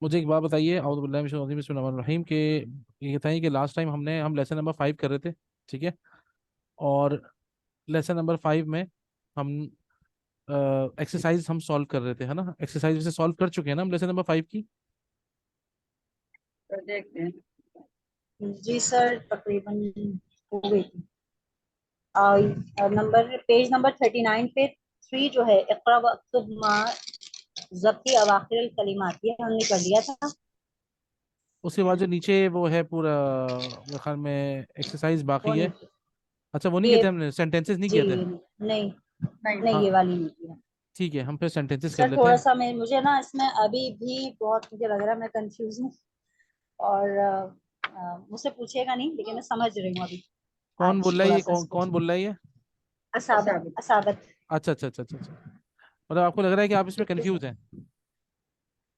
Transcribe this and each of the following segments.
मुझे एक बात बताइए, औज़ु बिल्लाहि मिनश शैतानिर रजीम, बिस्मिल्लाहिर्रहमानिर्रहीम, के ये बताइए कि लास्ट टाइम हम लेसन नंबर 5 कर रहे थे, ठीक है? और लेसन नंबर 5 में हम एक्सरसाइज हम सॉल्व कर रहे थे, है ना? एक्सरसाइज वैसे सॉल्व कर चुके हैं ना हम लेसन नंबर 5 की? तो देखते हैं। जी सर, तकरीबन हो गई थी। नंबर पेज नंबर 39 पे 3 जो है, इक़रा वक्तुब मा ज़ब्ती अवाखिर कलिमात, ये हमने कर लिया था। उसके बाद जो नीचे वो है पूरा, मेरे ख्याल में एक्सरसाइज वो बाकी है। नहीं, अच्छा, वो नहीं ये किए थे हमने, सेंटेंसेस नहीं जी किए थे। नहीं, नहीं हाँ, ये वाली नहीं किया। ठीक है, हम फिर सेंटेंसेस कर सर लेते थोड़ा हैं। सा मैं मुझे ना इसमें अभी भी बहुत मुझे लग रहा है मैं कंफ्यूज हूँ। और मुझसे पूछेगा नहीं, लेकिन मैं समझ रही हूँ अभी। कौन आज बोल रहा है थोड़ा ये, सा कौन इसको कौन बोल रहा है ये? असाबत असाबत। अच्छा अच्छा अच्छा अच्छा अच्छा। मतलब आपको लग रहा है कि आप इसमें कंफ्यूज हैं?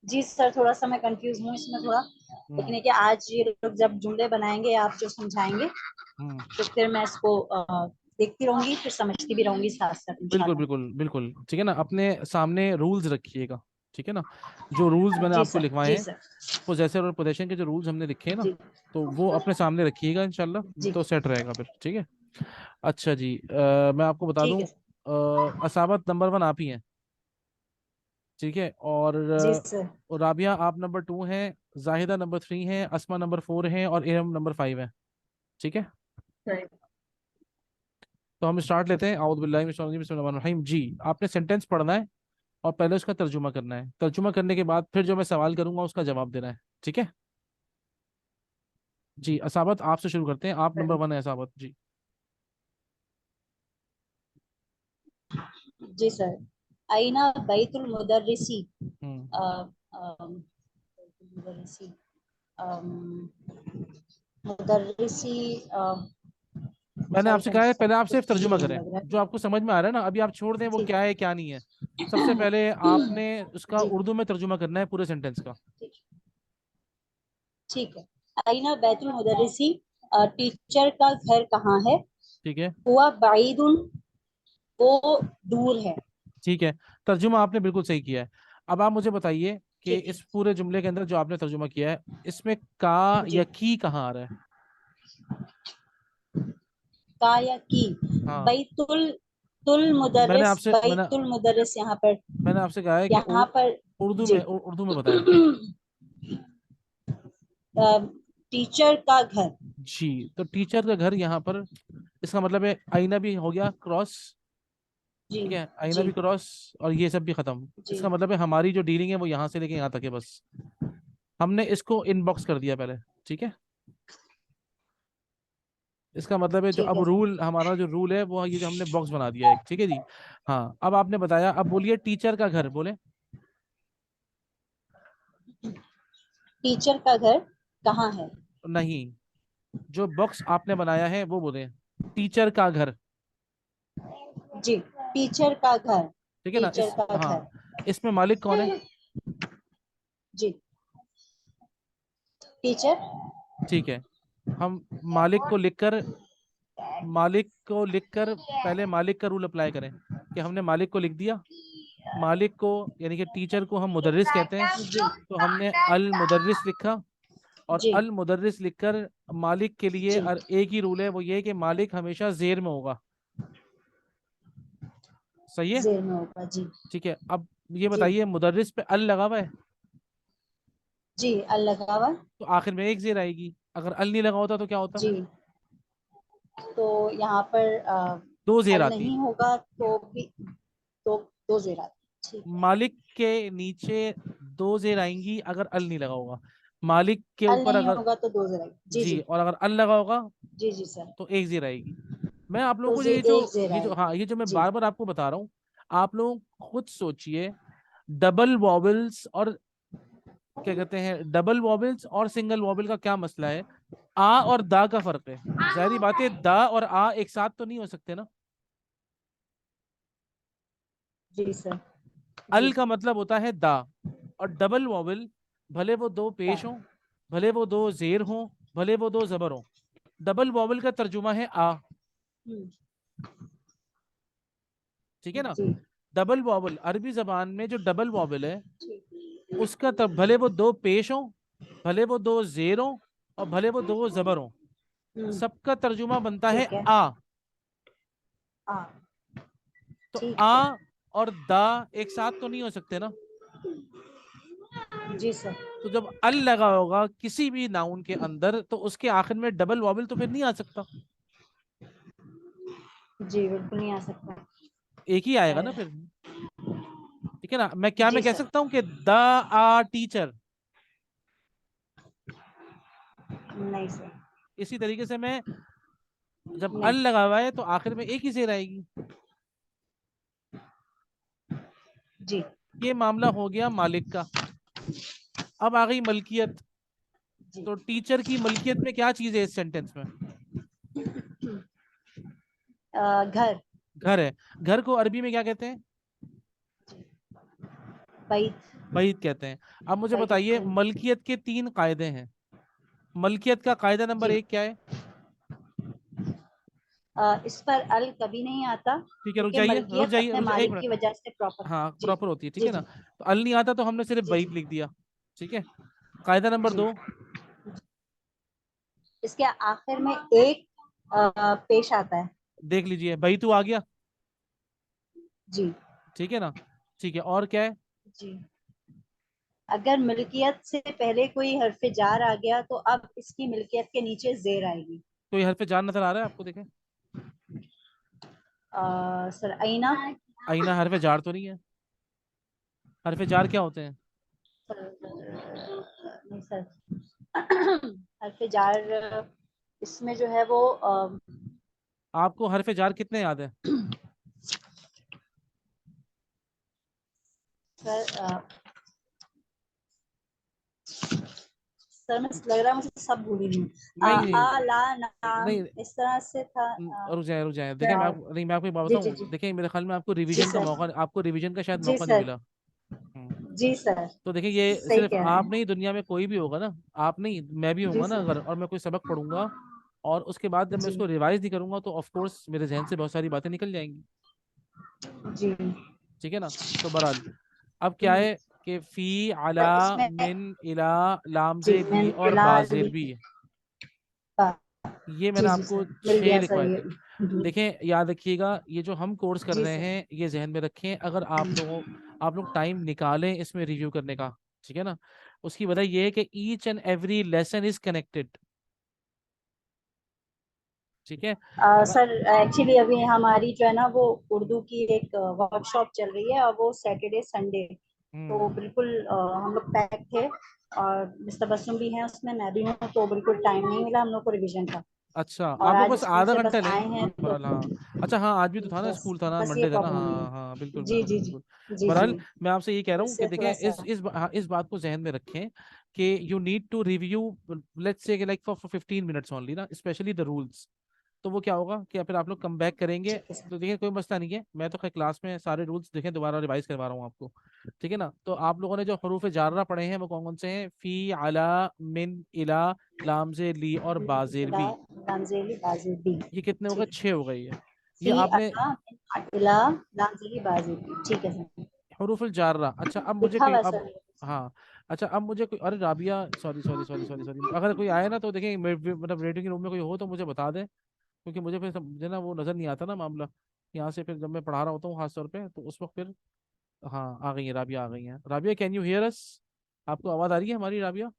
जी सर, थोड़ा सा मैं कंफ्यूज हूँ इसमें थोड़ा। हम्म। लेकिन है कि आज ये लोग जब जुमले बनाएंगे, आप जो समझाएंगे, हम्म। तो फिर मैं इसको देखती रहूंगी, फिर समझती भी रहूंगी साथ साथ बिल्कुल इंशाल्लाह। बिल्कुल बिल्कुल, ठीक है ना? अपने सामने रूल्स रखिएगा, ठीक है ना? जो रूल्स मैंने जी आपको सर, लिखवाए जी हैं, सर। पोजेसर और पोजेशन के जो रूल्स हमने लिखे हैं ना, जी तो वो अपने सामने रखिएगा इंशाल्लाह। जी। तो सेट रहेगा फिर, ठीक है? अच्छा जी, मैं आपको बता ठीक दूं, है सर। असाबत नंबर 1 आप ही हैं, ठीक है? और जी सर। और राबिया आप नंबर 2 हैं, जाहिदा नंबर 3 है, अस्मा नंबर 4 है, और इरम नंबर 5 है, ठीक है? सही। तो हम स्टार्ट लेते हैं। आउज़ु बिल्लाहि मिनश शैतानिर रजीम, बिस्मिल्लाहिर रहमानिर रहीम। जी, आपने सेंटेंस पढ़ना है और पहले उसका तर्जुमा करना है। तर्जुमा करने के बाद फिर जो मैं सवाल करूंगा उसका जवाब देना है, ठीक है? जी, असाबत आपसे शुरू करते हैं, आप नंबर 1 है असाबत जी। जी सर। आईना बैतुल मुदर्रिसी। हम्म। अ, बैतुल मुदर्रिसी, अम, मुदर्रिसी। मैंने सॉरी आपसे सर, कहा है सब पहले आप सिर्फ कुछ तर्जुमा नहीं करें, लग रहा जो आपको समझ में आ रहा है ना, अभी आप छोड़ दें वो है। क्या है क्या नहीं है। सबसे पहले आपने उसका जी उर्दू में तर्जुमा करना है पूरे सेंटेंस का। ठीक, ठीक है। आईना बैतुल मुदर्रिसी, टीचर का घर कहाँ है? ठीक है। हुआ बाइदुन, वो दूर है। ठीक है, तर्जुमा आपने बिल्कुल सही किया है। अब आप मुझे बताइए कि ठीक इस है। पूरे जुमले के अंदर जो आपने तर्जुमा किया है, इसमें का या जी। की कहाँ आ रहा है? का या की? हाँ, बैतुल तुल मैंने मुदर्रिस, आपसे मैंने बैतुल मुदर्रिस यहाँ पर, मैंने आपसे कहा है कि यहाँ पर। उर्दू जी। में उर्दू में बताएं। टीचर का घर। जी, तो टीचर का घर यहाँ पर, इसका मतलब है आईना भी हो गया क्रॉस, जी ठीक है? आईना जी भी क्रॉस और ये सब भी खत्म। जी इसका मतलब है हमारी जो डीलिंग है वो यहाँ से लेके यहाँ तक है बस। हमने इसको इनबॉक्स कर दिया पहले, ठीक है? इसका मतलब है जो ठीक अब है सर। रूल, हमारा जो रूल है वो ये जो हमने बॉक्स बना दिया है, ठीक है जी? हाँ, अब आपने बताया, अब बोलिए टीचर का घर बोले। टीचर का घर कहाँ है? नहीं, जो बॉक्स आपने बनाया है वो बोले, टीचर का घर, जी, टीचर का घर। ठीक है ना? टीचर का घर। हाँ, इसमें मालिक कौन है? जी, टीचर। ठीक है, हम मालिक को लिखकर मालिक को लिखकर पहले मालिक का रूल अप्लाई करें कि हमने मालिक को लिख दिया। मालिक को, यानी कि टीचर को हम मुदर्रिस कहते हैं, जी तो हमने अल मुदर्रिस लिखा। और जी अल मुदर्रिस लिखकर मालिक के लिए जी। एक ही रूल है, वो ये है कि मालिक हमेशा जेर में होगा। सही है? जेर में होगा। जी ठीक है, अब ये जी बताइए मुदर्रिस पे अल लगा हुआ है, जी। अल लगा हुआ। तो आखिर में एक जेर आएगी। अगर अल नहीं लगा होता तो क्या होता? जी, तो यहाँ पर दो जेर अल आती। नहीं होगा तो भी, तो दो जेर आती। ठीक है। मालिक के नीचे दो जेर आएंगी अगर अल नहीं लगा होगा। मालिक के अल ऊपर नहीं अगर, होगा तो दो जेर आएगी। जी जी, जी और अगर अल लगा होगा जी जी सर। तो एक जेर आएगी। मैं आप लोगों तो को जे ये जो एक जेर ये जो आएगी। हाँ, ये जो मैं जी बार बार आपको बता रहा हूँ, आप लोग खुद सोचिए। डबल वॉवल्स और, क्या कहते हैं, डबल वॉवल्स और सिंगल वॉवल का क्या मसला है? आ और दा का फर्क है। जाहिर बात है, दा और आ एक साथ तो नहीं हो सकते ना। जी सर। अल जी का मतलब होता है दा। और डबल वॉवल, भले वो दो ता। पेश हों, भले वो दो जेर हों, भले वो दो जबर हों, डबल वॉवल का तर्जुमा है आ, हम्म, ठीक है ना? जी डबल वॉवल, अरबी जबान में जो डबल वॉवल है, उसका तब भले वो दो पेश हो, भले वो दो जेर हो, और भले वो दो जबर हो, सबका तर्जुमा बनता है ठीक है। आ। आ। तो ठीक है। आ और दा एक साथ तो नहीं हो सकते ना। जी सर। तो जब अल लगा होगा किसी भी नाउन के अंदर, तो उसके आखिर में डबल वॉवल तो फिर नहीं आ सकता। जी बिल्कुल नहीं आ सकता। एक ही आएगा ना खैर। फिर। ठीक है ना। मैं जी कह सर। सकता हूँ कि द आ टीचर। नहीं सर। इसी तरीके से मैं, जब अल नहीं। लगा हुआ है तो आखिर में एक ही जेर आएगी। जी। ये मामला हो गया मालिक का। अब आ गई मलकियत। जी। तो टीचर की मलकियत में क्या चीज है इस सेंटेंस में? घर। घर है। घर को अरबी में क्या कहते हैं? बैत। बैत कहते हैं। अब मुझे बताइए, बैतुल। मलकियत के तीन कायदे हैं। मलकियत का कायदा नंबर जी। एक क्या है? इस पर अल कभी नहीं आता, ठीक है, क्योंकि मलकियत अपने रुक जाइए एक मालिक मिनट। की वजह से प्रॉपर है। हाँ, जी। प्रॉपर होती है, ठीक जी है ना। जी। तो अल नहीं आता तो हमने सिर्फ जी बैत जी। लिख दिया। ठीक है। कायदा नंबर जी। दो। इसके आखिर में एक पेश आता है। देख लीजिए, बैतू आ गया। जी। ठीक है ना। ठीक है, और क्या है? जी। अगर मिल्कियत से पहले कोई हर्फ जार आ गया तो अब इसकी मिल्कियत के नीचे जेर आएगी। कोई हरफ जान नजर आ रहा है आपको? देखें। सर आईना। आईना हरफ जार तो नहीं है। हरफ जार क्या होते हैं? सर नहीं सर। हर्फ जार इसमें जो है वो आपको हरफ जार कितने याद है? सर सर मैं लग रहा है मुझे सब भूल ही हूँ। नहीं नहीं आ ला नाम नहीं। इस तरह से था। रुक जाए, रुक जाए, देखिए मैं हाँ। आपको नहीं, मैं आपको एक बात जी जी बताऊं, जी। देखिए मेरे ख्याल में आपको जी रिवीजन का सर। मौका, आपको रिवीजन का शायद जी मौका नहीं सर। मिला। हम्म। जी सर। तो देखिए, ये सही सिर्फ कह रहे आप हैं। नहीं, दुनिया में कोई भी होगा ना, आप नहीं, मैं भी जी होऊंगा ना सर। अगर, और मैं कोई सबक पढ़ूंगा, और उसके बाद जब मैं जी। उसको रिवाइज नहीं करूंगा तो ऑफ कोर्स मेरे जहन से बहुत सारी बातें निकल जाएंगी। जी। ठीक है ना। तो बहरहाल, अब क्या है कि फी, अला, सर इसमें मिन, इला, लाम जी से मैं ली और इलाज बाजिर भी। भी, ये मैंने जी जी आपको सर मिल छह गया सर लिखवाए ये। थे। देखें, याद रखिएगा, ये जो हम कोर्स कर जी रहे सर। हैं ये जहन में रखें, अगर आप लोग टाइम निकालें इसमें रिव्यू करने का। ठीक है ना। उसकी वजह ये है कि each and every lesson is connected. ठीक है। अब सर एक्चुअली अभी हमारी जो है ना वो उर्दू की एक वर्कशॉप चल रही है और वो सैटरडे संडे। तो हम्म। बिल्कुल हम लोग पैक थे और मिस्टर बसुम भी हैं उसमें, मैं भी हूँ, तो बिल्कुल टाइम नहीं मिला हम लोग को रिवीजन का। अच्छा, और आप लोग आज बस स्कूल आधा से बस घंटा आए लें। हैं तो बहरहाल हाँ। अच्छा हाँ, आज भी तो था ना, बस स्कूल था ना, बस ये मंडे था ना, प्रॉब्लम हुई हाँ हाँ, बिल्कुल है। जी बिल्कुल जी बिल्कुल। जी। जी बहरहाल, जी। मैं आपसे ये कह रहा हूँ कि इससे देखें, थोड़ा सा। इस बात को जहन में रखें कि you need to review, let's say like for 15 minutes only ना, स्पेशली द रूल्स। तो वो क्या होगा कि फिर आप लोग कम बैक करेंगे। ठीक है सर। तो देखिए, कोई मसला नहीं है, मैं तो खैर क्लास में सारे रूल्स देखें दोबारा रिवाइज करवा रहा हूँ आपको। ठीक है ना। तो आप लोगों ने जो हरूफ जाररा पढ़े हैं वो कौन कौन से हैं? फी, अला, मिन, इला, लाम से ली और बाजेर इला भी। लांजेली बाजी बी। ये कितने हो गए? ठीक है। 6 हो गई है। ये फी आपने अला इला लांजेली बाजी बी। ठीक है सर। हरूफुल जाररा। अच्छा, अब मुझे लिखा कोई हुआ है अब, सर। हाँ, अच्छा अब मुझे कोई, अरे Rabia, sorry sorry sorry sorry sorry, अगर कोई आए ना तो देखें, मतलब रेडिंग रूम में कोई हो तो मुझे बता दें, क्योंकि मुझे फिर मुझे ना वो नज़र नहीं आता ना मामला, यहाँ से फिर जब मैं पढ़ा रहा होता हूँ खास तौर पे, तो उस वक्त फिर, हाँ आ गई है राबिया, आ गई है राबिया, कैन यू हियर अस? आपको आवाज़ आ रही है हमारी राबिया?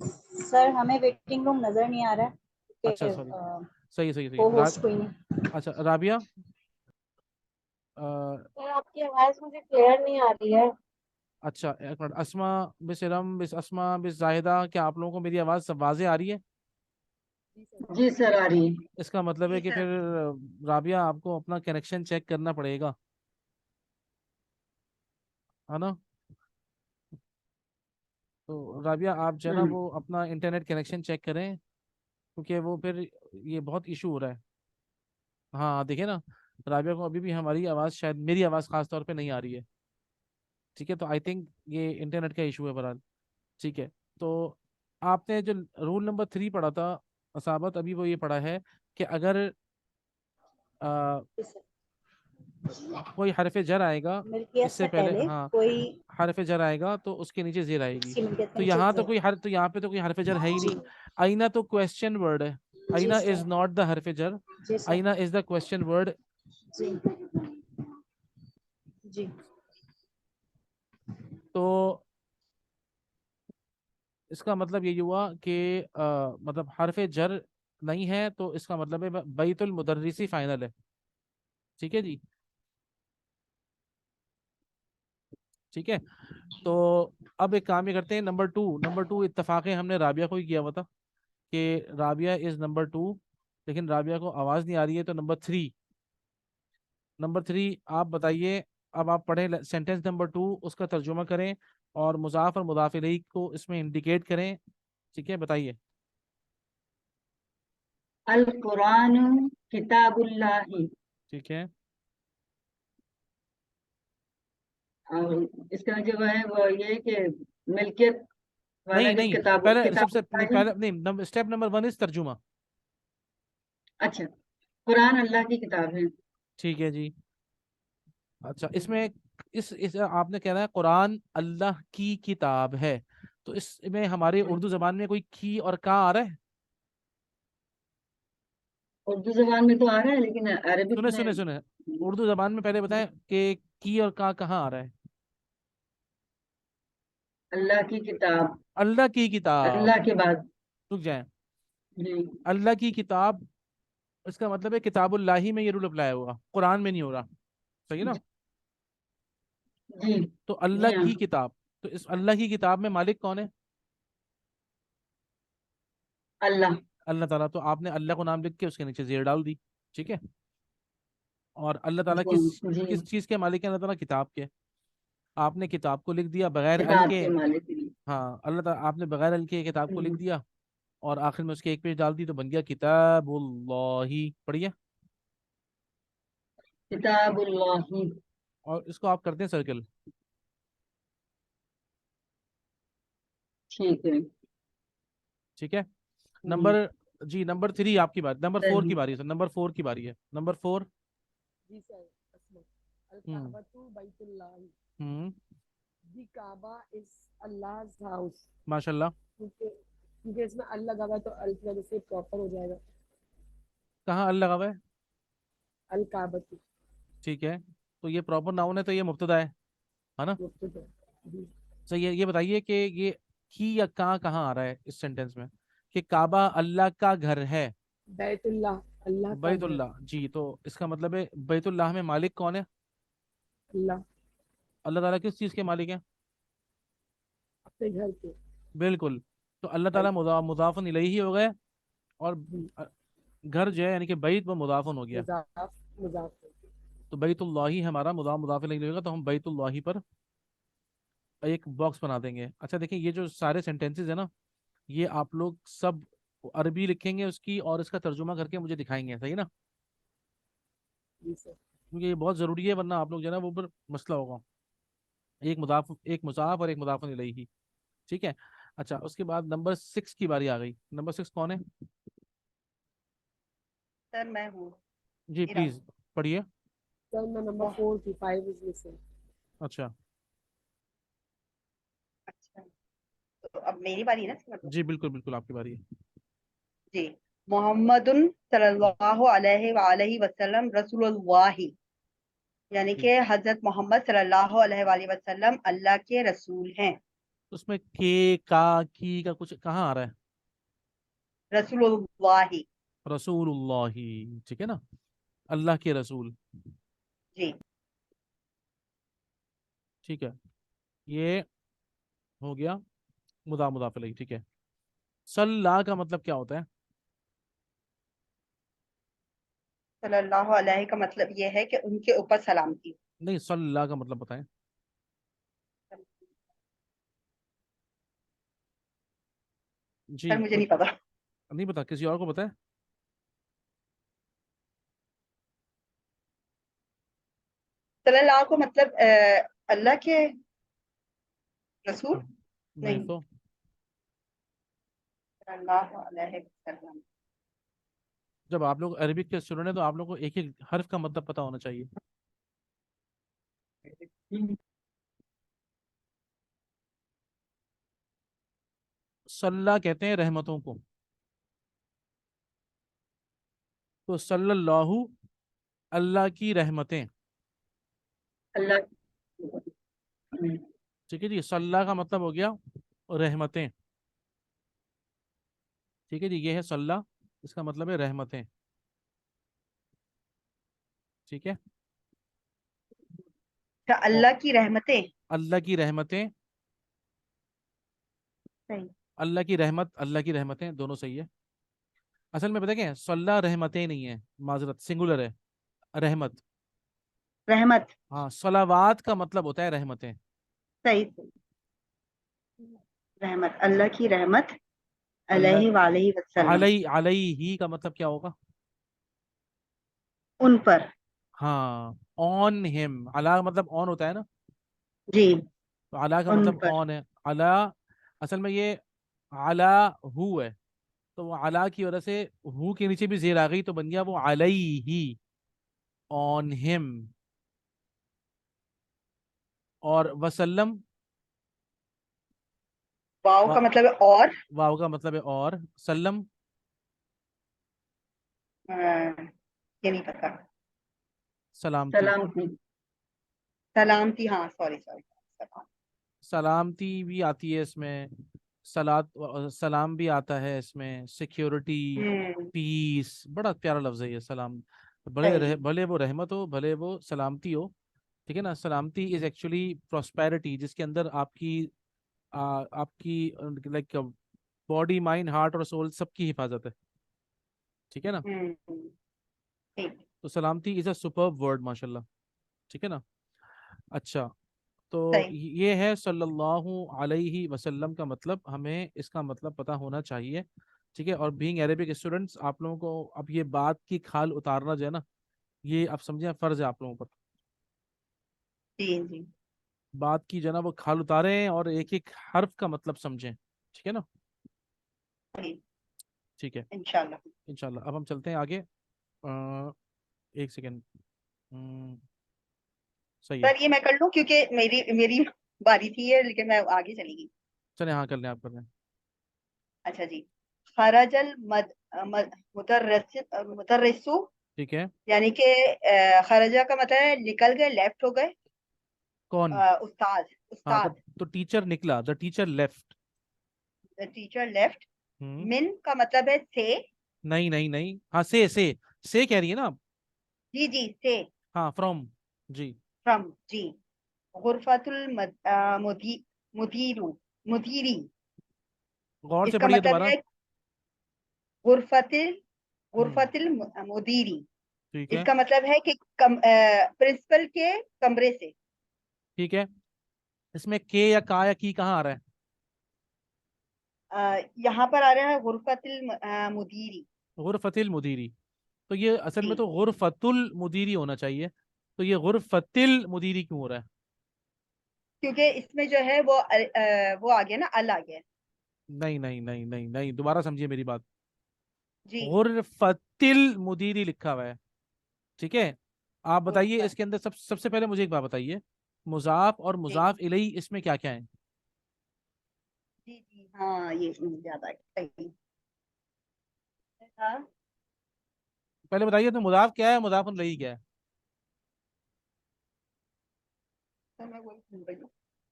सर हमें वेटिंग रूम नजर नहीं आ रहा है अच्छा, कि सॉरी। सही सही सही को होस्ट कोई नहीं। अच्छा राबिया, सर आपकी आवाज मुझे क्लियर नहीं आ रही है। अच्छा एक मिनट, अस्मा, बिस इरम, बिस अस्मा, बिस जाहिदा, क्या आप लोगों को मेरी आवाज़ सब वाज़े आ रही है? जी सर आ रही है। इसका मतलब है जी कि सर। फिर राबिया, आपको अपना कनेक्शन चेक करना पड़ेगा, है ना। तो राबिया, आप जो है ना हम्म। वो अपना इंटरनेट कनेक्शन चेक करें, क्योंकि वो फिर ये बहुत इशू हो रहा है। हाँ देखिए ना, राबिया को अभी भी हमारी आवाज़, शायद मेरी आवाज़ खास तौर पे नहीं आ रही है। ठीक है, तो आई थिंक ये इंटरनेट का इशू है बहरहाल। ठीक है। तो आपने जो रूल नंबर 3 पढ़ा था असाबत, अभी वो ये पढ़ा है कि अगर जी सर। कोई हरफ जर आएगा मिल्कियत इससे से पहले, पहले हाँ, कोई हरफ जर आएगा तो उसके नीचे जेर आएगी। उसकी मिल्कियत के तो नीचे यहाँ तो जेर। कोई हर तो यहाँ पे तो कोई हरफ जर है ही जी नहीं। आईना तो क्वेश्चन वर्ड है। जी आईना इज सर। नॉट द हरफ जर। जी सर। आईना इज द क्वेश्चन वर्ड। जी जी। तो इसका मतलब ये हुआ कि मतलब हरफ जर नहीं है, तो इसका मतलब है बैतुल मुदर्रिसी फाइनल है। ठीक है जी। ठीक है। तो अब एक काम ये करते हैं, नंबर टू इत्तफाक़ हमने राबिया को ही किया हुआ था कि राबिया इज नंबर 2, लेकिन राबिया को आवाज़ नहीं आ रही है, तो नंबर थ्री आप बताइए। अब आप पढ़ें सेंटेंस नंबर 2, उसका तर्जुमा करें और मुज़ाफ और मुज़ाफ इलैहि को इसमें इंडिकेट करें। ठीक है, बताइए। अल कुरान किताबुल्लाही। ठीक है। और इसका जो है वो ये कि मिल्कियत वाला नहीं जो नहीं, किताब पहले सबसे नहीं, किताबुल्लाही। पहले नहीं, स्टेप नंबर 1 इज तर्जुमा। अच्छा, कुरान अल्लाह की किताब है। ठीक है जी। अच्छा, इसमें इस आपने कह रहा है कुरान अल्लाह की किताब है, तो इसमें हमारे उर्दू जबान में कोई की और का आ रहा है? उर्दू जबान में तो आ रहा है, लेकिन अरबिक सुने में सुने सुने, उर्दू जबान में पहले बताएं कि की और का कहाँ आ रहा है। अल्लाह की किताब। अल्लाह की किताब। अल्लाह के बाद। रुक जाए। जी अल्लाह की किताब, इसका मतलब है किताबुल्लाही में ये रूल अप्लाई होगा, कुरान में नहीं हो रहा। सही है ना? जी तो जी अल्लाह हाँ। की किताब, तो इस अल्लाह की किताब में मालिक कौन है? अल्लाह। अल्लाह ताला। तो आपने अल्लाह को नाम लिख के उसके नीचे जेर डाल दी। ठीक है। और अल्लाह ताला किस जी, किस चीज़ के मालिक है? अल्लाह ताला किताब के। आपने किताब को लिख दिया बगैर अल किताब के। के मालिक भी। हाँ, अल्लाह ताला आपने बगैर अल के किताब को लिख हम्म, दिया, और आखिर में उसके एक पेज डाल दी, तो बन गया किताबुल्लाही। पढ़िए। किताबुल्लाही। और इसको आप करते हैं सर्कल। ठीक है। ठीक है। हम्म, नंबर जी, नंबर 3 आपकी बारी, नंबर 4 की सही। बारी है सर, नंबर 4 की बारी है, नंबर 4। जी सर। असमत अल हम्म। काबतु बैतुल्लाह। हम्म। दी काबा इज अल्लाह हाउस। माशाल्लाह। क्योंकि क्योंकि इसमें अल्लाह लगा हुआ है, तो अल की वजह से प्रॉपर हो जाएगा। कहाँ अल लगा हुआ है? अल काबतु। ठीक है। तो ये प्रॉपर नाउन है, तो ये मुब्तदा है ना? मुफ्तदा। जी। तो ये बताइए कि ये की या कहाँ कहाँ आ रहा है इस सेंटेंस में, कि काबा अल्लाह का घर है। बैतुल्लाह अल्लाह का घर। बैतुल्लाह जी, तो इसका मतलब है बैतुल्लाह में मालिक कौन है? अल्लाह अल्लाह ताला किस चीज़ के मालिक हैं? अपने घर के। बिल्कुल। तो अल्लाह ताला बैत। मुदाफन इलैहि हो गए, और जी। अ, घर जो है यानी कि बैत वो मुदाफन हो गया। मुजाफ मुजाफ। तो बैतुल्लाही हमारा मुदाफ इलैहि होगा, तो हम बैतुल्लाही पर एक बॉक्स बना देंगे। अच्छा देखिए, ये जो सारे सेंटेंसेस है ना, ये आप लोग सब अरबी लिखेंगे उसकी, और इसका तर्जुमा करके मुझे दिखाएंगे, सही ना? जी सर। क्योंकि ये बहुत ज़रूरी है, वरना आप लोग जो है ना वो पर मसला होगा। एक मुजाफ और एक मुदाफन इलैहि। ठीक है। अच्छा, उसके बाद नंबर 6 की बारी आ गई। नंबर 6 कौन है? सर मैं हूँ। जी मेरा। प्लीज पढ़िए। सर मैं नंबर मोह 4 की 5 इज मिसिंग। अच्छा। अच्छा, तो अब मेरी बारी है ना इसका मतलब। जी बिल्कुल बिल्कुल, आपकी बारी है। जी। मोहम्मदुन सल्लल्लाहु अलैहि वसल्लम रसूलुल्लाह, यानी जी। कि हजरत मोहम्मद सल्लल्लाहु अलैहि वसल्लम अल्लाह के रसूल हैं। उसमें के का की का कुछ कहाँ आ रहा है? रसूलुल्लाह। रसूलुल्लाही। ठीक है ना? अल्लाह के रसूल। जी। ठीक है। ये हो गया मुदाफ इलैहि। ठीक है। सल्ला का मतलब क्या होता है? सल्लल्लाहु अलैहि का मतलब ये है कि उनके ऊपर सलामती। नहीं, सल्ला का मतलब बताएं। जी सर मुझे कोई नहीं पता। नहीं पता, किसी और को पता है? सल्लल्लाहु को मतलब अल्लाह के रसूल। नहीं नहीं। तो। सल्लल्लाहु अलैहि वसल्लम। जब आप लोग अरबिक के स्टूडेंट हैं, तो आप लोग को एक एक हर्फ का मतलब पता होना चाहिए। सल्ला कहते हैं रहमतों को, तो सल्लल्लाहु, अल्लाह की रहमतें। अल्लाह। ठीक है जी, सल्ला का मतलब हो गया रहमतें। ठीक है जी, ये है सल्ला, इसका मतलब है रहमतें। ठीक है। अच्छा, और अल्लाह की रहमतें। अल्लाह की रहमतें, सही। अल्लाह की रहमत, अल्लाह की रहमतें दोनों सही है। असल में पता है क्या है, सल्ला रहमतें नहीं है, माजरत सिंगुलर है, रहमत। रहमत। हाँ, सलावात का मतलब होता है रहमतें। सही सही। रहमत, अल्लाह की रहमत अल्लाह, अलैहि वालैहि वसल्लम। अलैहि का मतलब क्या होगा? उन पर। हाँ, ऑन हिम, अला मतलब ऑन होता है ना, जी। तो अला का उन मतलब पर। ऑन है, अला। असल में ये अला हु है, तो वो अला की वजह से हु के नीचे भी जेर आ गई, तो बन गया वो अलैहि, ऑन हिम। और वसल्लम, वाव वा, का मतलब है और। वाव का मतलब है और, सल्लम, ये नहीं पता। सलामती। सलामती। सलामती, हाँ सॉरी सॉरी। सलाम। सलामती भी आती है इसमें, सलात, सलाम भी आता है इसमें, सिक्योरिटी, हम्म। पीस, बड़ा प्यारा लफ्ज़ है ये सलाम। सही। भले वो रहमत हो, भले वो सलामती हो। ठीक है ना, सलामती इज एक्चुअली प्रॉस्पेरिटी, जिसके अंदर आपकी आपकी लाइक बॉडी, माइंड, हार्ट और सोल सबकी हिफाजत है। ठीक है ना, ठीक। तो सलामती इज अ सुपर्ब वर्ड माशाल्लाह। ठीक है ना। अच्छा, तो सही। ये है सल्लल्लाहु अलैहि वसल्लम का मतलब, हमें इसका मतलब पता होना चाहिए। ठीक है, और बीइंग अरेबिक स्टूडेंट्स, आप लोगों को अब ये बात की खाल उतारना जो है ना, ये आप समझे फर्ज है आप लोगों पर। जी जी। बात की जो है ना वो खाल उतारें और एक एक हर्फ का मतलब समझें। ठीक है ना। जी। ठीक है, इंशाल्लाह। इंशाल्लाह। अब हम चलते हैं आगे। एक सेकेंड। सही है। सर ये मैं कर लूं क्योंकि मेरी मेरी बारी थी है, लेकिन मैं आगे चली गई। चले, हाँ कर लें, आप कर लें। अच्छा जी। खरजल मद, मद मुदर्रिसु, ठीक है। यानी कि खरजा का मतलब है निकल गए, लेफ्ट हो गए। कौन? उस्ताद। हाँ, उस्ताद। तो टीचर निकला, the teacher left. The teacher left. Hmm. मिन का मतलब है से। नहीं नहीं नहीं, हाँ से कह रही है ना आप? जी जी से। हाँ, फ्रॉम। जी। फ्रॉम। जी। गुरफतुल मुदीरू, मुदीरी। गौर से इसका पढ़िए मतलब दोबारा। है गुरफतिल, हम्म। गुरफतिल मुदीरी। ठीक है। इसका मतलब है कि प्रिंसिपल के कमरे से। ठीक है, इसमें के या का या की कहाँ आ रहा है? यहाँ पर आ रहा है गुरफतिल मुदीरी। गुरफतिल मुदीरी, तो ये असल में जी। तो गुरफतुल मुदीरी होना चाहिए, तो ये गुरफतिल मुदीरी क्यों हो रहा है? क्योंकि इसमें जो है वो वो आ गया ना, अल आ गया। नहीं नहीं नहीं नहीं नहीं, दोबारा समझिए मेरी बात। जी। गुरफतिल मुदीरी लिखा हुआ है। ठीक है। आप बताइए गुरफत। इसके अंदर सबसे पहले मुझे एक बात बताइए, मुजाफ और जी मुजाफ इलई इसमें क्या क्या है? जी जी, हाँ ये ज्यादा सही। हाँ। पहले बताइए तो मुजाफ क्या है, मुजाफ इलई क्या है? तो मैं वही सुन रही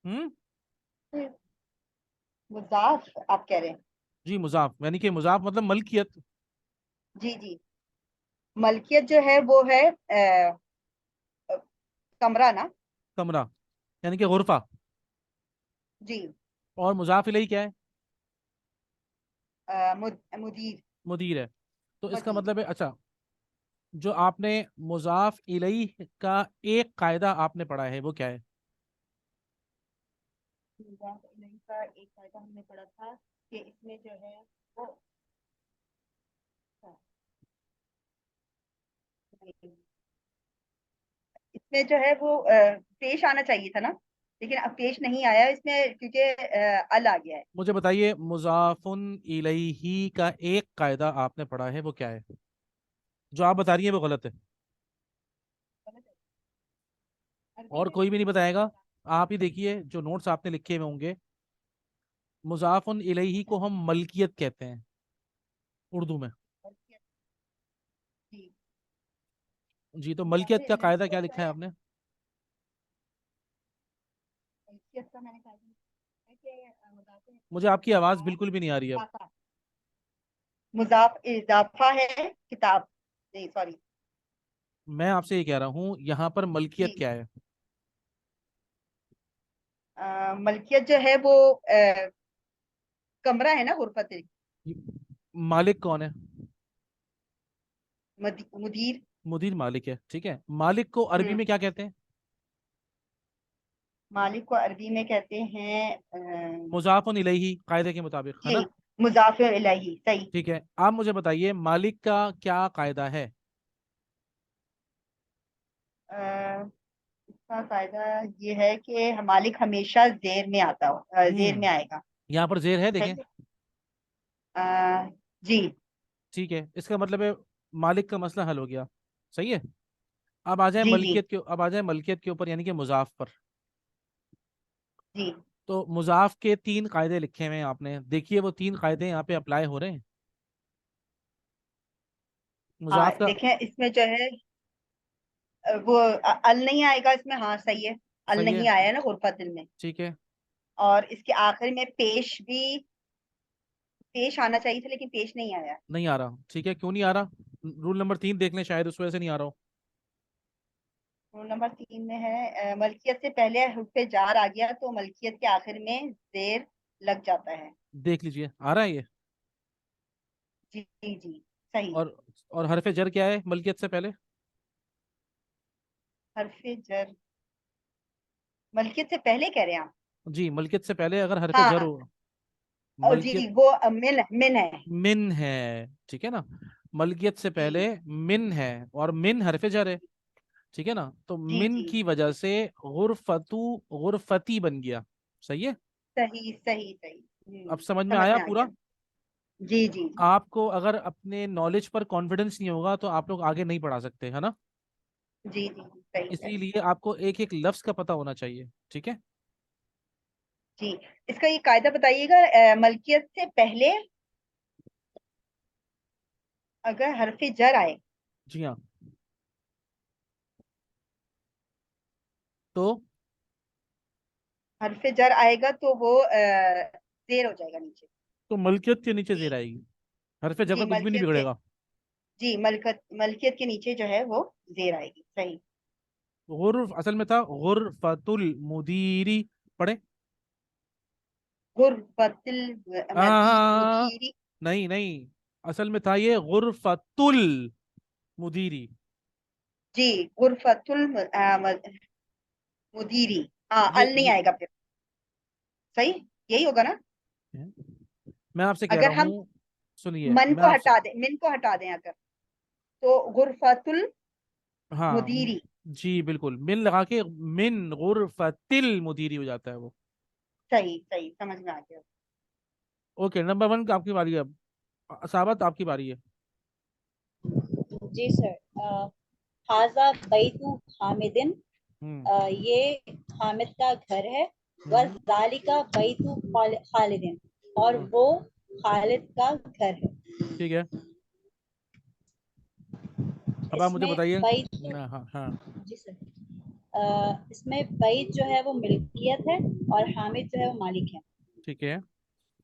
हम्म। हूँ। मुजाफ आप कह रहे हैं? जी, मुजाफ यानी कि मुजाफ मतलब मलकियत। जी जी। मलकियत जो है वो है कमरा ना। कमरा, यानी कि गुरफा। जी। और मुजाफ इलई क्या है? मुदीर। मुदीर है। तो इसका मदीर। मतलब है, अच्छा, जो आपने मुजाफ इलई का एक कायदा आपने पढ़ा है वो क्या है? मुजाफ इलैहि का एक कायदा हमने पढ़ा था कि इसमें जो है वो इसमें जो है वो पेश आना चाहिए था ना, लेकिन अब पेश नहीं आया इसमें क्योंकि अल आ गया है। मुझे बताइए, मुजाफुन इलैहि का एक कायदा आपने पढ़ा है वो क्या है? जो आप बता रही हैं वो गलत है। और कोई भी नहीं बताएगा। आप ही देखिए जो नोट्स आपने लिखे हुए होंगे, मुजाफुन इलैही को हम मलकियत कहते हैं उर्दू में। जी। जी, तो मुजाफिर मलकियत का इलैही कायदा को क्या जो लिखा है है, आपने? मलकियत का मैंने कहा है कि मुजाफिर मुझे आपकी आवाज़ किताब बिल्कुल भी नहीं आ रही है अब। इजाफा, मुजाफ इजाफा है किताब, नहीं सॉरी। मैं आपसे ये कह रहा हूँ यहाँ पर मलकियत जी। क्या है? मलकियत जो है वो कमरा है ना, गुरफत, मालिक कौन है? मुदीर। मुदीर मालिक है, ठीक है। मालिक को अरबी हम्म। में क्या कहते हैं? मालिक को अरबी में कहते हैं मुजाफुन इलैही कायदे के मुताबिक, है जी, ना? मुजाफिर इलैही, सही। ठीक है, आप मुझे बताइए मालिक का क्या कायदा है? अ, इसका फायदा ये है कि मालिक हमेशा जेर में आता हो, जेर में हम्म। आएगा। यहाँ पर जेर है, देखें। सही है। जी। ठीक है, इसका मतलब है मालिक का मसला हल हो गया। सही है। अब आ जाए जी। जी। मलकियत के, अब आ जाए मलकियत के ऊपर, यानी कि मुजाफ पर। जी। तो मुजाफ के 3 कायदे लिखे हुए हैं आपने, देखिए वो 3 कायदे यहाँ पे अप्लाई हो रहे हैं। हाँ मुजाफ का। देखें, इसमें जो है वो अल नहीं आएगा इसमें, हाँ सही है। अल सही है। नहीं आया ना गुरफतिल में। ठीक है। और इसके आखिर में पेश भी, पेश आना चाहिए था लेकिन पेश नहीं आया। नहीं आ रहा, ठीक है, क्यों नहीं आ रहा? रूल नंबर 3 देख लें, शायद उस वजह से नहीं आ रहा हो। रूल नंबर 3 में है मलकियत से पहले हुर्फ जार आ गया तो मलकियत के आखिर में जेर लग जाता है। देख लीजिए, आ रहा है ये। जी जी जी, सही। और हरफ जर क्या है मलकियत से पहले? हरफ जर मलकियत से पहले कह रहे हैं आप? जी, मलकियत से पहले अगर हरफ जर हाँ। हो। जी, मलकियत वो मिन है। मिन है, ठीक है ना। मलकियत से जी पहले मिन है, और मिन हरफ जर है, ठीक है ना। तो जी मिन जी, की वजह से गुरफतू गुरफती बन गया। सही है। सही सही सही। अब समझ में समझ आया में आ गया। पूरा? जी जी जी। आपको अगर अपने नॉलेज पर कॉन्फिडेंस नहीं होगा तो आप लोग आगे नहीं पढ़ा सकते, है ना। जी जी जी, सही है। इसीलिए आपको एक एक लफ्ज का पता होना चाहिए, ठीक है। जी। इसका ये कायदा बताइएगा, मलकियत से पहले अगर हरफ जर आए, जी हाँ। तो हरफ जर आएगा तो वो जेर हो जाएगा नीचे। मलकियत के नीचे जेर आएगी, हरफ जर जी का कुछ भी नहीं मलकियत के, बिगड़ेगा। जी मलकियत के नीचे जो है वो जेर आएगी, सही। गुर्फ असल में था गुरफतुल मुदीरी। पढ़े। गुरफतिल हाँ, मुदीरी। नहीं नहीं, असल में था ये गुरफतुल मुदीरी। जी, गुरफतुल मुदीरी। हाँ, अल नहीं ये आएगा फिर, सही। यही होगा ना? मैं आपसे कह अगर रहा हम हूँ, सुनिए मन मैं को आपसे। हटा दें, मिन को हटा दें अगर, तो गुरफतुल हाँ, मुदीरी। जी बिल्कुल, मिन लगा के मिन गुरफतिल मुदीरी हो जाता है वो। सही सही, समझ में आ गया। ओके, नंबर 1 का आपकी बारी है अब। साबत आपकी बारी है। जी सर। हाजा बैतु हामिदिन, हम्म। ये हामिद का घर है। व हम्म। जालिका बैतु खालिदिन, और हम्म, वो खालिद का घर है। ठीक है। अब आप मुझे इसमें बताइए बैत, ना। हाँ हाँ। जी सर, इसमें बैत जो है वो मिल्कियत है और हामिद जो है वो मालिक है। ठीक है,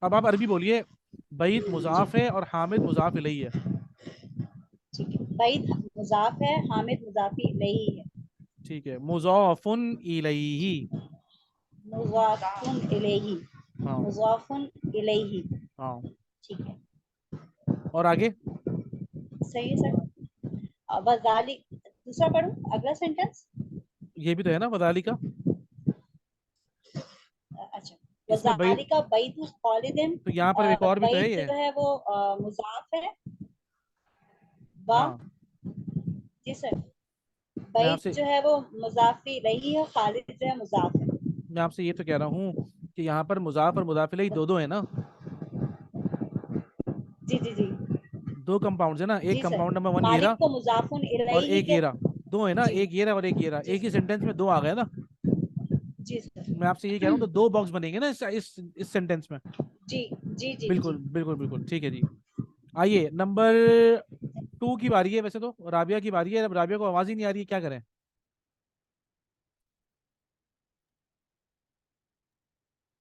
अब आप अरबी बोलिए। बैत जी मुजाफ है और हामिद मुजाफ इलैही है। ठीक है, बैत मुजाफ है, हामिद मुजाफी इलैही है। ठीक है, मुजाफुन इलैही। मुजाफुन इलैही, हाँ। मुजाफुन इलैही। हाँ, ठीक है, और आगे? सही है सर। वजाली, दूसरा पढ़ूं, अगला सेंटेंस। ये भी तो है ना वदाली का। अच्छा, इसमें बैत, वजाली का बैतु खालिदिन, तो यहाँ पर एक और भी तो है बैत ये। जो है वो मुजाफ है। वाह। हाँ, जी सर, मैं बैत आपसे जो है वो मुजाफी रही है, खालिद जो है मुजाफ है। मैं आपसे ये तो कह रहा हूँ कि यहाँ पर मुजाफ और मुजाफ इलैही दो दो है ना। जी जी जी। 2 कंपाउंड है ना, एक जी सर, कंपाउंड नंबर 1 मालिक येरा को मुजाफुन और इलैही एक के, येरा। दो है ना, जी एक ये रहा और एक ये रहा, जी एक ही सर। सेंटेंस में दो आ गया ना। जी सर। मैं आपसे ये कह रहा हूँ, तो दो बॉक्स बनेंगे ना इस सेंटेंस में। जी जी जी बिल्कुल जी। बिल्कुल बिल्कुल, ठीक है जी। आइए नंबर 2 की बारी है, वैसे तो राबिया की बारी है, अब राबिया को आवाज ही नहीं आ रही है, क्या करें?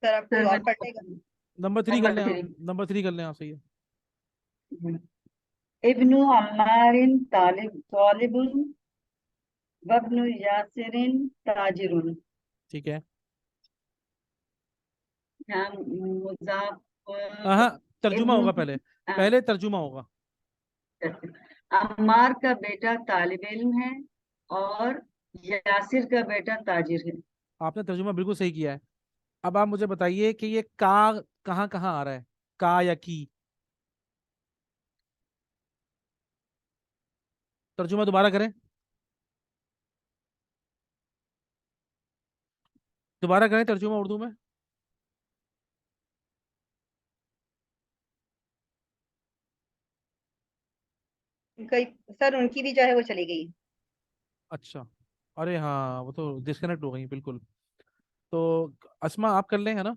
सर अब कोई सर और मैं पढ़ लेगा? नंबर 3 कर नंबर लें आप, 3। नंबर 3 कर लें आप, सही है। इब्नु अम्मारिन तालिबुन वब्नु यासिरिन ताजिरुन। ठीक है। यहाँ मुजाफ हाँ, तर्जुमा इब्नु होगा पहले, पहले तर्जुमा होगा। अम्मार का बेटा तालिब इल्म है और यासिर का बेटा ताजिर है। आपने तर्जुमा बिल्कुल सही किया है। अब आप मुझे बताइए कि ये का कहाँ कहाँ आ रहा है, का या की? तर्जुमा दोबारा करें, दोबारा करें तर्जुमा उर्दू में। उनका सर उनकी भी जो है वो चली गई। अच्छा, अरे हाँ, वो तो डिस्कनेक्ट हो गई बिल्कुल। तो अस्मा आप कर लें, है ना?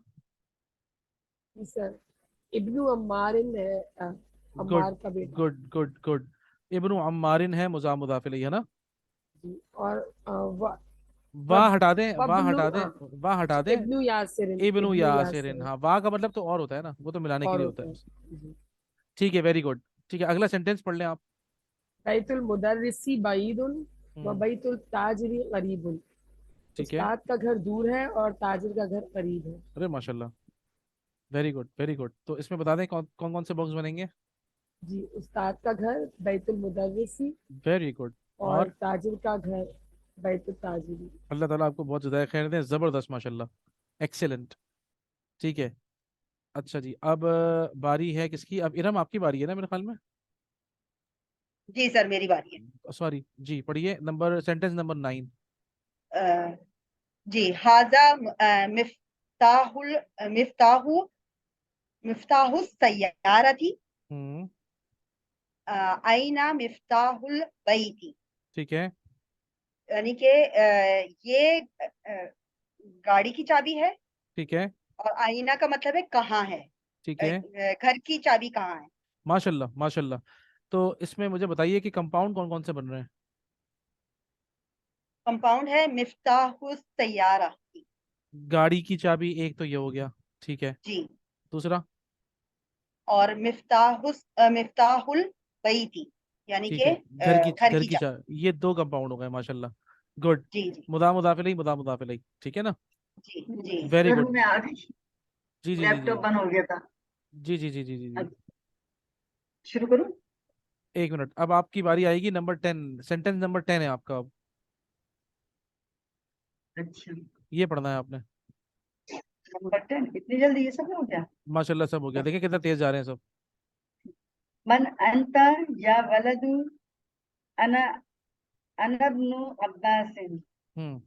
जी सर। इब्नु अम्मारिन है, गुड अम्मार का बेटा। Good good good. इब्नु अम्मारिन है, मुजाफ इलैहि, है ना? जी। और वाह वब हटा दें, वाह वब्नु हटा दें, वाह हटा दें। इब्नु यासिरिन, इब्नु इब्नु यासिरिन, यासिरिन हाँ, वाह का मतलब तो और होता है ना, वो तो मिलाने के और लिए होता होता है। है। जी। ठीक है, वेरी गुड। ठीक है, अगला सेंटेंस पढ़ लें आप। बैतुल मुदर्रिसी बईदुन व हम्म, बैतुल ताजिरी करीबुन। ठीक है। उस्ताद का घर दूर है और ताजिर का घर करीब है। अरे माशाल्लाह, वेरी गुड वेरी गुड। तो इसमें बता दें कौन कौन कौन से बॉक्स बनेंगे? जी। उस्ताद का घर बैतुल मुदर्रिसी वेरी गुड। और और ताजिर का घर बैतुल ताजिरी। अल्लाह ताला आपको बहुत ज़्यादा खैर दें, ज़बरदस्त, माशाल्लाह, एक्सेलेंट। ठीक है। अच्छा जी, अब बारी है किसकी? अब इरम आपकी बारी है ना मेरे ख्याल में। जी सर मेरी बारी सॉरी जी, पढ़िए नंबर, सेंटेंस नंबर 9। है। जी हाजा मिफ्ताहुल मिफ्ताहु मिफ्ताहु सय्यारा थी। हम्म, आईना मिफ्ताहुल बैती। ठीक है। यानी कि ये गाड़ी की चाबी है। ठीक है। और आईना का मतलब है कहाँ है। ठीक है, घर की चाबी कहाँ है। माशाल्लाह माशाल्लाह। तो इसमें मुझे बताइए कि कंपाउंड कौन कौन से बन रहे हैं? कंपाउंड है मिफ्ताहु सय्यारा की। गाड़ी की चाबी एक तो ये हो गया, ठीक है। जी। दूसरा? और मिफ्ताहुल बैती यानी ठीक कि है, घर घर की की चाबी। चाबी, ये दो कंपाउंड हो गए, माशाल्लाह। गुड। जी जी मुदाफ इलैहि, मुदाफ इलैहि, ठीक है ना? जी जी। Very sir good. मैं आ गई। जी जी जी जी लैपटॉप बंद हो गया था। जी जी जी जी जी जी। अब शुरू करूँ? एक मिनट, अब आपकी बारी आएगी, नंबर 10, सेंटेंस नंबर 10 है आपका अब। अच्छा। ये पढ़ना है आपने। नंबर 10 इतनी जल्दी ये सब हो गया? माशाल्लाह, सब हो गया, देखिए कितना तेज जा रहे हैं सब। मन अंता या वलदू अना अनबनु अब्बासिन। हम्म,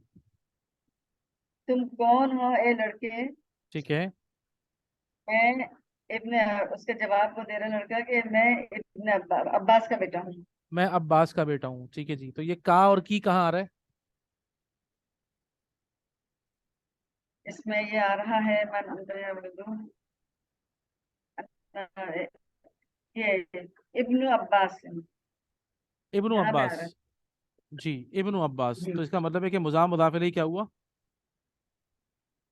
तुम कौन हो ए लड़के? ठीक है। मैं इब्ने उसके जवाब को दे रहा लड़का कि मैं इब्ने अब्बास का बेटा हूँ। मैं अब्बास का बेटा हूँ, ठीक है जी। तो ये का और की कहाँ आ रहा है? इसमें ये आ रहा है मन अंता या वलदू ये इब्नु अब्बास इब्नु यहाँ पे आ अब्बास। रहा है। जी, इब्नु अब्बास, जी। तो इसका मतलब है कि मुदाफ इलैहि क्या हुआ?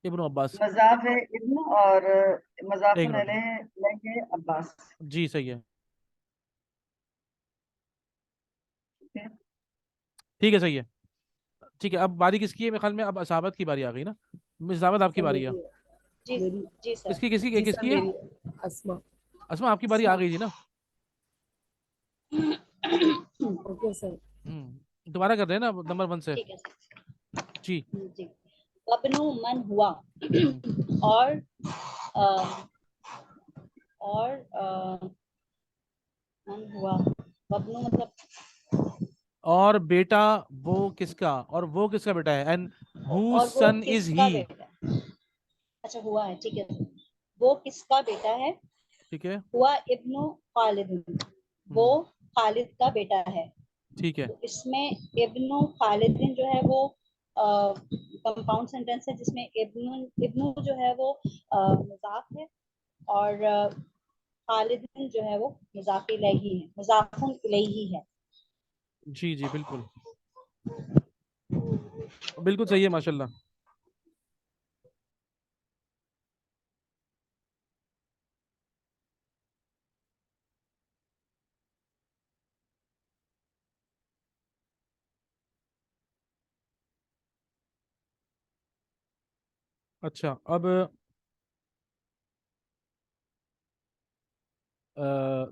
इब्नु अब्बास। मजाफ है इब्नु और एक मजाफुन मिनट, अलैह लेंगे अब्बास। जी सही है। ठीक है। ठीक है, सही है। ठीक है, अब बारी किसकी है? मेरे ख्याल में अब असाबत की बारी आ गई ना। मिस दावत आपकी सर बारी है। मेरी है। जी मेरी। जी सर। किसकी किसकी जी सर किसकी है? मेरी है। अस्मा। अस्मा आपकी बारी आ गई थी ना? Okay sir. दोबारा कर रहे हैं ना, नंबर 1 से। ठीक है सर। जी। जी। वब्नु मन हुआ। हम्म, और अ, और मन हुआ। वब्नु मतलब और बेटा वो किसका, और वो किसका बेटा है, एंड हु और वो सन इज किसका ही? बेटा है? अच्छा हुआ है, ठीक है सर। वो किसका बेटा है? ठीक है। हुआ इब्नु खालिद। वो हम्म, खालिद का बेटा है। ठीक है। तो इसमें इब्नु खालिदिन जो है वो कंपाउंड सेंटेंस है, जिसमें इब्नु इब्नु जो है वो मुजाफ है, और खालिदिन जो है वो मुजाफ इलैही है, मुजाफुन इलैही है। जी जी बिल्कुल, बिल्कुल सही है माशाल्लाह। अच्छा, अब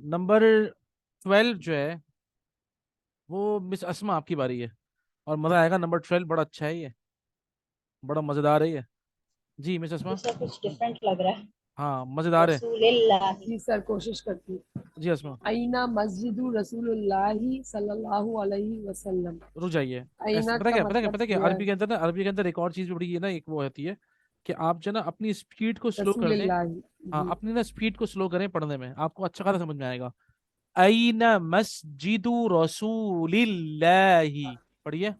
नंबर 12 जो है वो मिस अस्मा आपकी बारी है, और मज़ा आएगा। नंबर 12 बड़ा अच्छा है ये, बड़ा मज़ेदार है ये। जी मिस ये अस्मा। सर कुछ डिफरेंट लग रहा है। हाँ मज़ेदार है। रसूलिल्लाही। जी सर, कोशिश करती हूँ। जी अस्मा, आईना मस्जिदु रसूलुल्लाही सल्लल्लाहु अलैहि वसल्लम। रुक जाइए। ऐसे आईना पता का क्या, पता क्या, मतलब पता क्या, हुआ है अरबी के अंदर ना, अरबी के अंदर एक और चीज़ भी बड़ी है ना, एक वो होती है कि आप जो ना अपनी स्पीड को स्लो कर दें। रसूलुल्लाही। हाँ, जी अपनी ना स्पीड को स्लो करें पढ़ने में, आपको अच्छा खासा समझ में आएगा। अईना मस्जिदु रसूलिल्लाही, पढ़िए।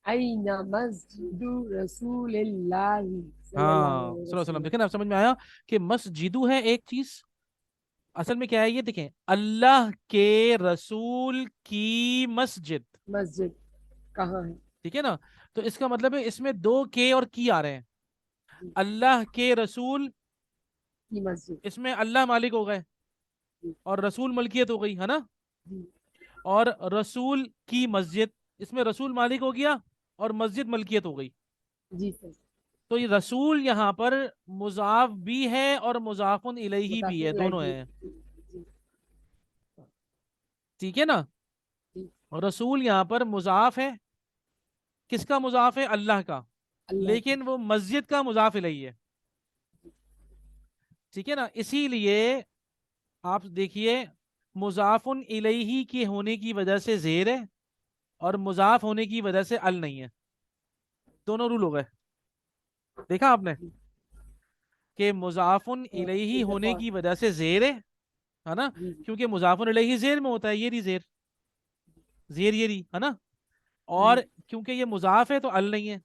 आईना मस्जिदु रसूलिल्लाही सल्लल्लाहु हाँ अलैहि सल्लल्लाहु अलैहि वसल्लम, वसल्लम। देखे ना, अब समझ में आया कि मस्जिदु है एक चीज, असल में क्या है ये, देखें, अल्लाह के रसूल की मस्जिद। मस्जिद कहाँ है? ठीक है ना, तो इसका मतलब है इसमें दो के और की आ रहे हैं। जी, अल्लाह के रसूल, की मस्जिद। इसमें अल्लाह मालिक हो गए जी और रसूल मलकियत हो गई, है ना। जी और रसूल की मस्जिद, इसमें रसूल मालिक हो गया और मस्जिद मलकियत हो गई। जी सर। तो ये रसूल यहाँ पर मुजाफ भी है और मुजाफुन इलैही भी मुताफिक है, दोनों अलैहि। हैं। जी ठीक है ना। जी। और रसूल यहाँ पर मुजाफ है, किसका मुजाफ है, अल्लाह का, अल्लाह की। लेकिन वो मस्जिद का मुजाफ इलैही है। ठीक है ना, इसीलिए आप देखिए, मुजाफुन इलैही के होने की वजह से जेर है, और मुजाफ होने की वजह से अल नहीं है। दोनों रूल हो गए, देखा आपने जी कि मुजाफुन हाँ, इलैही एक होने दफा। की वजह से जेर है ना, जी जी क्योंकि मुजाफुन इलैही जेर में होता है, ये रही जेर, जेर ये रही, है ना। और जी क्योंकि ये मुजाफ है तो अल नहीं है,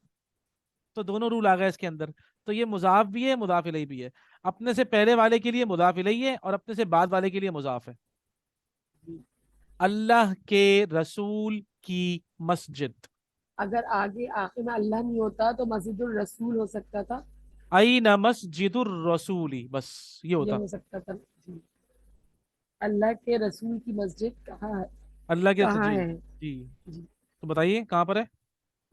तो दोनों रूल आ गए इसके अंदर। तो ये मुजाफ भी है, मुजाफ इलैही भी है। अपने से पहले वाले के लिए मुजाफ इलैही है, और अपने से बाद वाले के लिए मुजाफ है। जी। अल्लाह के रसूल की मस्जिद। अगर आगे आखिर में अल्लाह नहीं होता तो मस्जिदुर रसूल हो सकता था। आई न मस्जिदुर रसूली, बस ये ये होता। हो सकता था जी। अल्लाह के रसूल की मस्जिद कहाँ है? अल्लाह के, कहाँ जी है? जी, जी। तो बताइए कहाँ पर है।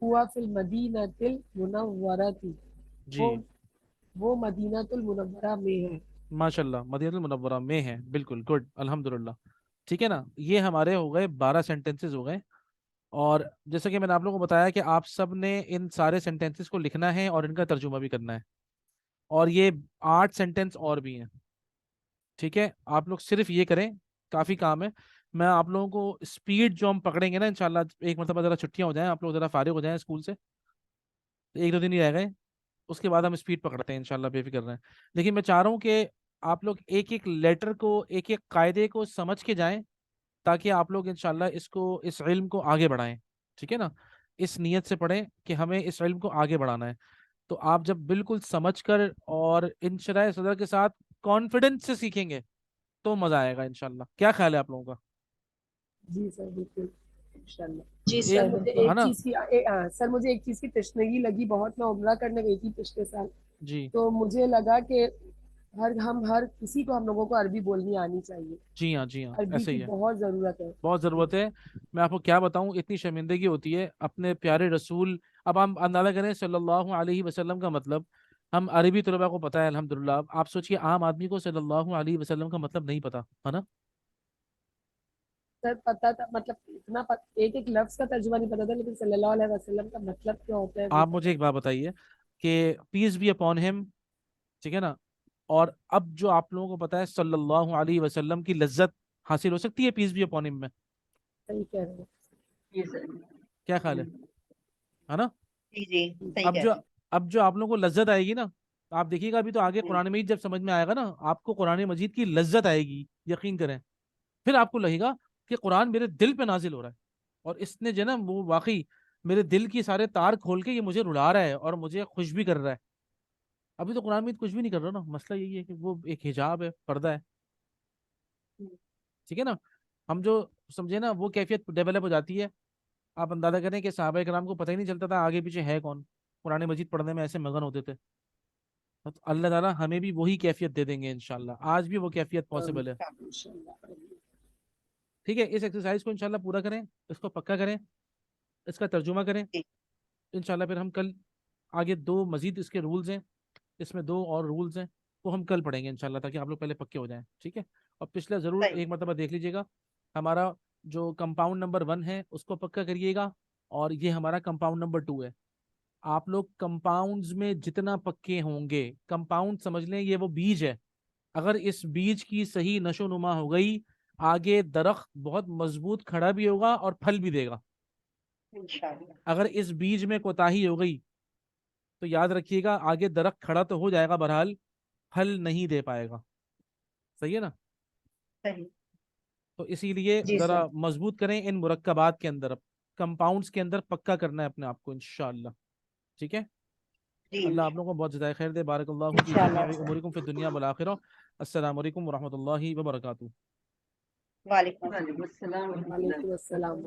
हुआ फिल मदीनतिल मुनव्वरती। जी वो वो मदीनातुल मुनव्वरा में है। माशाल्लाह, मदीनतुल मुनव्वरा में है, बिल्कुल गुड, अल्हम्दुलिल्लाह। ठीक है ना, ये हमारे हो गए 12 सेंटेंसेस हो गए। और जैसे कि मैंने आप लोगों को बताया कि आप सब ने इन सारे सेंटेंसेस को लिखना है और इनका तर्जुमा भी करना है। और ये 8 सेंटेंस और भी हैं। ठीक है, आप लोग सिर्फ ये करें, काफ़ी काम है। मैं आप लोगों को स्पीड जो हम पकड़ेंगे ना इंशाल्लाह, एक मतलब ज़रा छुट्टियां हो जाएं, आप लोग ज़रा फारिग हो जाएं स्कूल से, तो एक दो दिन ही रह गए, उसके बाद हम स्पीड पकड़ते हैं इंशाल्लाह, बेफिक्र रहें। लेकिन मैं चाह रहा हूँ कि आप लोग एक एक लेटर को, एक एक कायदे को समझ के जाएं, ताकि आप लोग इंशाल्लाह इसको, इस इल्म को आगे बढ़ाएं। ठीक है ना, इस नीयत से पढ़ें कि हमें इस इल्म को आगे बढ़ाना है। तो आप जब बिल्कुल समझ कर और इंशराह सदर के साथ कॉन्फिडेंस से सीखेंगे तो मज़ा आएगा इंशाल्लाह। क्या ख्याल है आप लोगों का। जी सर बिल्कुल इंशाल्लाह। जी एक, सर सर। मुझे है एक ना। चीज की सर मुझे एक चीज की तशनगी लगी बहुत। मैं उम्रा करने गई थी पिछले साल। जी तो मुझे लगा कि हर किसी को हम लोगों को अरबी बोलनी आनी चाहिए। जी हाँ, जी हाँ, अरबी ऐसे की ही है, बहुत जरूरत है बहुत जी। ज़रूरत है। मैं आपको क्या बताऊं, इतनी शर्मिंदगी होती है अपने प्यारे रसूल। अब हम अंदाजा करें सल्लल्लाहु अलैहि वसल्लम का मतलब, हम अरबी तलबा को पता है अल्हम्दुलिल्लाह, आप सोचिए आम आदमी को सल्लल्लाहु अलैहि वसल्लम का मतलब नहीं पता, है ना। सर पता था, मतलब इतना एक एक लफ्ज का तर्जुमा नहीं पता था, लेकिन सल्लल्लाहु अलैहि वसल्लम का मतलब क्या होता है वो आप मुझे पता एक बात बताइए कि पीस बी अपॉन हिम, ठीक है ना, और अब जो आप लोगों को पता है सल्लल्लाहु अलैहि वसल्लम की लज्जत हासिल हो सकती है पीस बी अपॉन हिम में। है। सही कह रहे हैं। जी सर। क्या ख्याल है ना। जी जी, जी सही अब कह जो, रहे हैं। अब जो आप लोगों को लज्जत आएगी ना, आप देखिएगा अभी तो आगे हम्म, कुरान मजीद जब समझ में आएगा ना, आपको कुरान मजीद की लज्जत आएगी, यकीन करें। फिर आपको लगेगा कि कुरान मेरे दिल पे नाजिल हो रहा है। और इसने जो है ना वो वाकई मेरे दिल की सारे तार खोल के ये मुझे रुला रहा है और मुझे खुश भी कर रहा है। अभी तो कुरान में कुछ भी नहीं कर रहा ना, मसला यही है कि वो एक हिजाब है, पर्दा है, ठीक है ना। हम जो समझे ना वो कैफियत डेवलप हो जाती है। आप अंदाजा करें कि सहाबा कराम को पता ही नहीं चलता था आगे पीछे है कौन, कुरान मजीद पढ़ने में ऐसे मगन होते थे। तो अल्लाह ताला हमें भी वही कैफियत दे देंगे इंशाल्लाह, आज भी वो कैफियत पॉसिबल है। इंशाल्लाह। ठीक है, इस एक्सरसाइज को इंशाल्लाह पूरा करें, इसको पक्का करें, इसका तर्जुमा करें। जी। इंशाल्लाह फिर हम कल आगे दो मजीद इसके रूल्स हैं, इसमें दो और रूल्स हैं, वो हम कल पढ़ेंगे इंशाल्लाह, ताकि आप लोग पहले पक्के हो जाएं, ठीक है। और पिछला ज़रूर सही। एक मरतबा देख लीजिएगा। हमारा जो कंपाउंड नंबर 1 है उसको पक्का करिएगा, और ये हमारा कंपाउंड नंबर 2 है। आप लोग कंपाउंड्स में जितना पक्के होंगे, कंपाउंड समझ लें ये वो बीज है, अगर इस बीज की सही नशो नुमा हो गई, आगे दरख्त बहुत मजबूत खड़ा भी होगा और फल भी देगा। इंशाल्लाह। अगर इस बीज में कोताही हो गई तो याद रखिएगा आगे दरख्त खड़ा तो हो जाएगा, बहरहाल फल नहीं दे पाएगा। सही है ना। सही। तो इसीलिए जी जरा सर। मजबूत करें इन मुरक्कबात के अंदर, कंपाउंड्स के अंदर पक्का करना है अपने आप को इंशाल्लाह। ठीक है। जी अल्लाह आप लोगों को बहुत ज़्यादा खैर दे। बारकल्लाहु फी इंशाल्लाह जमीइ सर। उमूरिकुम फिद दुनिया वल आखिरह। अस्सलामु अलैकुम व रहमतुल्लाहि व बरकातुहू। वालेकुम अस्सलाम। वालेकुम अस्सलाम। वालेकुम अस्सलाम।